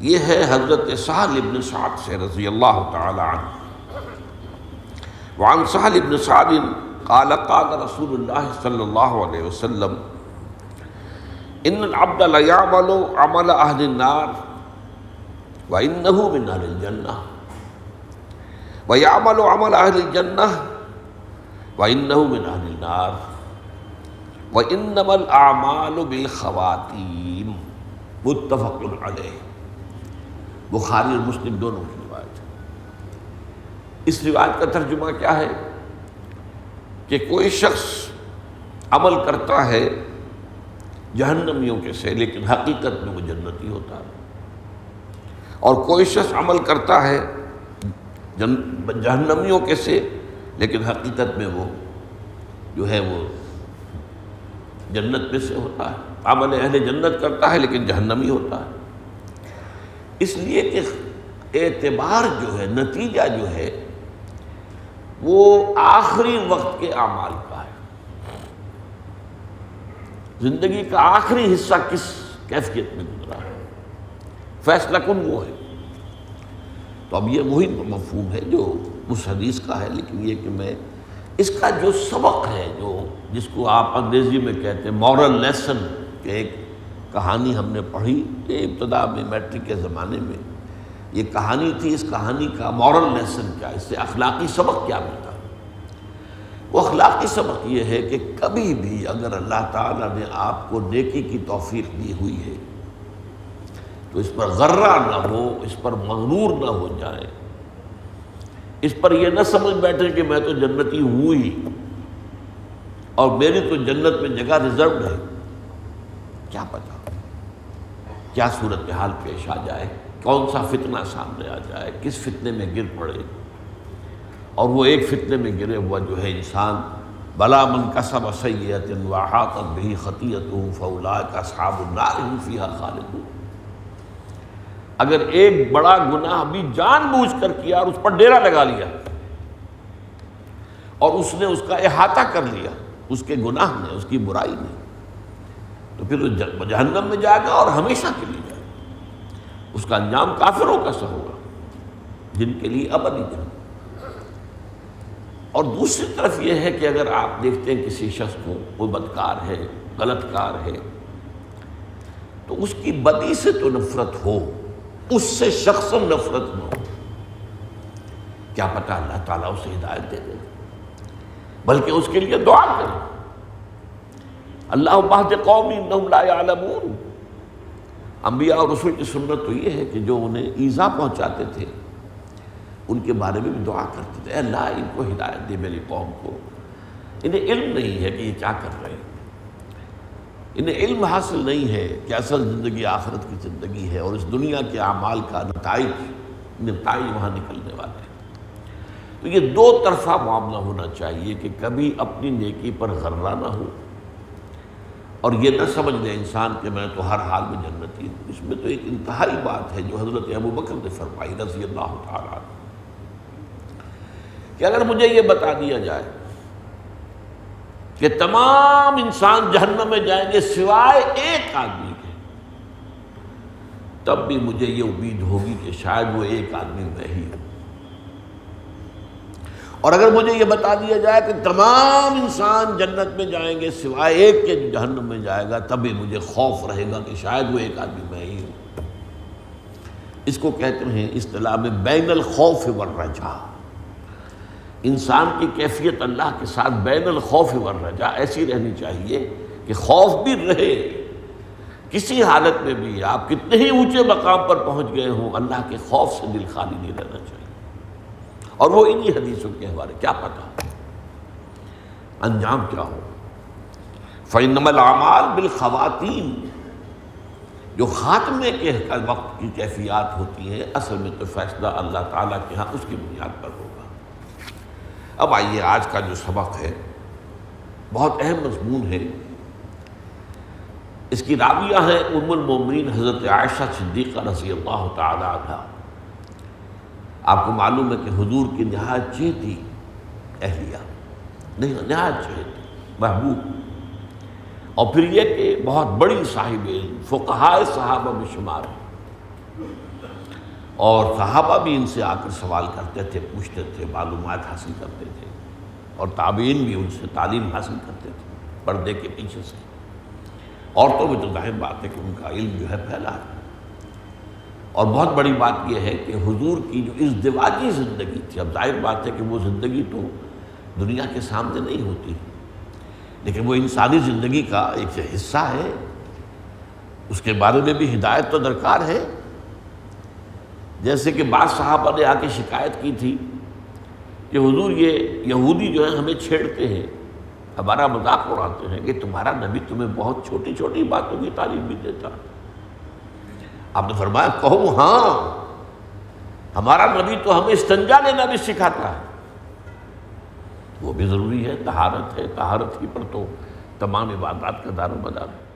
یہ ہے حضرت سہل بن سعد سے رضی اللہ تعالی عنہ۔ وعن سہل بن سعد قال قال رسول اللہ صلی اللہ علیہ وسلم ان العبد لیعمل عمل اہل النار وانہ من اہل الجنہ ویعمل عمل اہل الجنہ وانہ من اہل النار وانما الاعمال بالخواتیم، متفق علیہ۔ بخاری اور مسلم دونوں کی روایت ہے۔ اس روایت کا ترجمہ کیا ہے کہ کوئی شخص عمل کرتا ہے جہنمیوں کے سے لیکن حقیقت میں وہ جنتی ہوتا ہے، اور کوئی شخص عمل کرتا ہے جہنمیوں کے سے لیکن حقیقت میں وہ جو ہے وہ جنت میں سے ہوتا ہے۔ عمل اہل جنت کرتا ہے لیکن جہنمی ہوتا ہے، اس لیے کہ اعتبار جو ہے، نتیجہ جو ہے وہ آخری وقت کے اعمال کا ہے۔ زندگی کا آخری حصہ کس کیفیت میں گزرا ہے، فیصلہ کن وہ ہے۔ تو اب یہ وہی مفہوم ہے جو اس حدیث کا ہے، لیکن یہ کہ میں اس کا جو سبق ہے، جس کو آپ انگریزی میں کہتے ہیں مورل لیسن، کہ ایک کہانی ہم نے پڑھی کہ ابتدا میں میٹرک کے زمانے میں یہ کہانی تھی، اس کہانی کا مورل لیسن کیا، اس سے اخلاقی سبق کیا ملتا ہے؟ وہ اخلاقی سبق یہ ہے کہ کبھی بھی اگر اللہ تعالیٰ نے آپ کو نیکی کی توفیق دی ہوئی ہے تو اس پر غرہ نہ ہو، اس پر مغرور نہ ہو جائے، اس پر یہ نہ سمجھ بیٹھے کہ میں تو جنتی ہوں ہی اور میری تو جنت میں جگہ ریزروڈ ہے۔ کیا پتہ کیا صورتحال پیش آ جائے، کون سا فتنہ سامنے آ جائے، کس فتنے میں گر پڑے، اور وہ ایک فتنے میں گرے ہوا جو ہے انسان بلا من کسب سیئۃ واحاطت بہ خطیئتہ فاولئک اصحاب النار هم فیہا خالدون۔ اگر ایک بڑا گناہ بھی جان بوجھ کر کیا اور اس پر ڈیرا لگا لیا اور اس نے اس کا احاطہ کر لیا، اس کے گناہ نے، اس کی برائی نے، تو پھر وہ جہنم میں جائے گا اور ہمیشہ کے لیے جائے گا۔ اس کا انجام کافروں کا سا ہوگا جن کے لیے ابدی جہنم۔ اور دوسری طرف یہ ہے کہ اگر آپ دیکھتے ہیں کسی شخص کو وہ بدکار ہے، غلط کار ہے، تو اس کی بدی سے تو نفرت ہو، اس سے شخصاً نفرت نہ ہو۔ کیا پتہ اللہ تعالیٰ اسے ہدایت دے دے، بلکہ اس کے لیے دعا کریں، اللہم اہد قومی انہم لا یعلمون۔ انبیاء اور رسول کی سنت تو یہ ہے کہ جو انہیں ایذا پہنچاتے تھے ان کے بارے میں بھی دعا کرتے تھے، اے اللہ ان کو ہدایت دے، میری قوم کو، انہیں علم نہیں ہے کہ یہ کیا کر رہے ہیں، انہیں علم حاصل نہیں ہے کہ اصل زندگی آخرت کی زندگی ہے اور اس دنیا کے اعمال کا نتائج وہاں نکلنے والے ہیں۔ تو یہ دو طرفہ معاملہ ہونا چاہیے کہ کبھی اپنی نیکی پر غرہ نہ ہو اور یہ نہ سمجھ لے انسان کہ میں تو ہر حال میں جنتی ہوں۔ اس میں تو ایک انتہائی بات ہے جو حضرت ابوبکر نے فرمائی رضی اللہ تعالیٰ عنہ، کہ اگر مجھے یہ بتا دیا جائے کہ تمام انسان جہنم میں جائیں گے سوائے ایک آدمی کے، تب بھی مجھے یہ امید ہوگی کہ شاید وہ ایک آدمی میں ہی ہوں۔ اور اگر مجھے یہ بتا دیا جائے کہ تمام انسان جنت میں جائیں گے سوائے ایک کے جو جہنم میں جائے گا، تب بھی مجھے خوف رہے گا کہ شاید وہ ایک آدمی میں ہی ہوں۔ اس کو کہتے ہیں اصطلاح میں بین الخوف والرجاء۔ انسان کی کیفیت اللہ کے ساتھ بین الخوف والرجاء ایسی رہنی چاہیے کہ خوف بھی رہے، کسی حالت میں بھی آپ کتنے ہی اونچے مقام پر پہنچ گئے ہوں، اللہ کے خوف سے دل خالی نہیں رہنا چاہیے۔ اور وہ انہی حدیثوں کے حوالے، کیا پتہ انجام کیا ہو۔ فَإِنَّمَا الْأَعْمَالُ بِالْخَوَاتِيمِ، جو خاتمے کے وقت کی کیفیات ہوتی ہیں، اصل میں تو فیصلہ اللہ تعالیٰ کے ہاں اس کی بنیاد پر ہوگا۔ اب آئیے آج کا جو سبق ہے بہت اہم مضمون ہے۔ اس کی راویہ ہیں ام المومنین حضرت عائشہ صدیقہ رضی اللہ تعالی عنہ۔ آپ کو معلوم ہے کہ حضور کی نہایت چہیتی اہلیہ، نہایت چہیتی محبوب، اور پھر یہ کہ بہت بڑی صاحب علم، فقہائے صحابہ میں شمار ہے۔ اور صحابہ بھی ان سے آ کر سوال کرتے تھے، پوچھتے تھے، معلومات حاصل کرتے تھے، اور تابعین بھی ان سے تعلیم حاصل کرتے تھے پردے کے پیچھے سے۔ عورتوں میں تو ظاہر بات ہے کہ ان کا علم جو ہے پھیلا ہے، اور بہت بڑی بات یہ ہے کہ حضور کی جو ازدواجی زندگی تھی، اب ظاہر بات ہے کہ وہ زندگی تو دنیا کے سامنے نہیں ہوتی، لیکن وہ انسانی زندگی کا ایک حصہ ہے، اس کے بارے میں بھی ہدایت تو درکار ہے۔ جیسے کہ بعض صحابہ نے آ کے شکایت کی تھی کہ حضور یہ یہودی جو ہیں ہمیں چھیڑتے ہیں، ہمارا مذاق اڑاتے ہیں کہ تمہارا نبی تمہیں بہت چھوٹی چھوٹی باتوں کی تعلیم بھی دیتا۔ آپ نے فرمایا کہو ہاں، ہمارا نبی تو ہمیں استنجا لینا بھی سکھاتا ہے، وہ بھی ضروری ہے، طہارت ہے، طہارت ہی پر تو تمام عبادات کا دار و مدار ہے۔